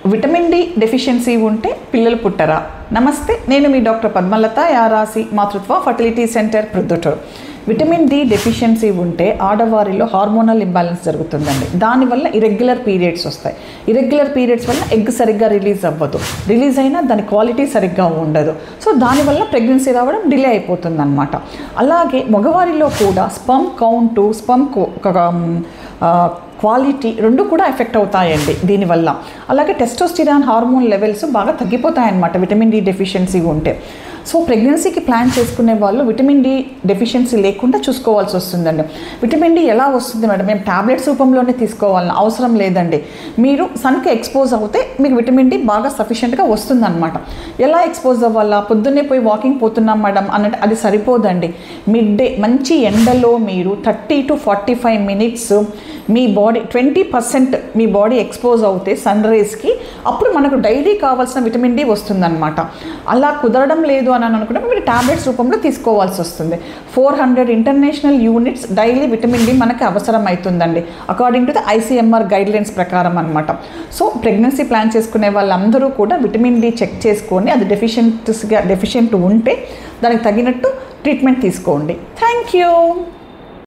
Vitamin D deficiency ఉంటే పిల్లలు పుట్టరా? నమస్తే, నేను మీ డాక్టర్ పద్మలత, యారాసి Matrutva fertility centre Proddatur. Vitamin D deficiency ఉంటే ఆడవారిలో హార్మోనల్ ఇంబ్యాలెన్స్ జరుగుతుందండి. దానివల్ల ఇరెగ్యులర్ పీరియడ్స్ వస్తాయి. ఇరెగ్యులర్ పీరియడ్స్ వల్ల ఎగ్ సరిగ్గా రిలీజ్ అవ్వదు. రిలీజ్ అయినా దాని క్వాలిటీ సరిగ్గా ఉండదు. సో దానివల్ల ప్రెగ్నెన్సీ రావడం డిలే అయిపోతుంది అనమాట. అలాగే మగవారిలో కూడా స్పర్మ్ కౌంటు, క్వాలిటీ రెండు కూడా ఎఫెక్ట్ అవుతాయండి దీనివల్ల. అలాగే టెస్టోస్టిరాన్ హార్మోన్ లెవెల్స్ బాగా తగ్గిపోతాయన్నమాట విటమిన్ డి డెఫిషియన్సీ ఉంటే. సో ప్రెగ్నెన్సీకి ప్లాన్ చేసుకునే వాళ్ళు విటమిన్ డి డెఫిషియన్సీ లేకుండా చూసుకోవాల్సి వస్తుందండి. విటమిన్ డి ఎలా వస్తుంది మేడం? మేము ట్యాబ్లెట్స్ రూపంలోనే తీసుకోవాలని అవసరం లేదండి. మీరు సన్కి ఎక్స్పోజ్ అవుతే మీకు విటమిన్ డి బాగా సఫిషియెంట్గా వస్తుందన్నమాట. ఎలా ఎక్స్పోజ్ అవ్వాలా? పొద్దున్నే పోయి వాకింగ్ పోతున్నాం మేడం అన్నట్టు అది సరిపోదండి. మిడ్ డే మంచి ఎండలో మీరు 30 to 45 minutes me body 20% me body expose అవుతే సన్ రేస్కి, అప్పుడు మనకు డైలీ కావాల్సిన విటమిన్ డి వస్తుందన్నమాట. అలా కుదరడం లేదు అని అనుకుంటే మీరు ట్యాబ్లెట్స్ రూపంలో తీసుకోవాల్సి వస్తుంది. 400 international units daily vitamin D మనకి అవసరం అవుతుందండి, according to the ICMR guidelines ప్రకారం అనమాట. సో ప్రెగ్నెన్సీ ప్లాన్ చేసుకునే వాళ్ళందరూ కూడా విటమిన్ డి చెక్ చేసుకొని అది డెఫిషియెంట్ ఉంటే దానికి తగినట్టు ట్రీట్మెంట్ తీసుకోండి. Thank you.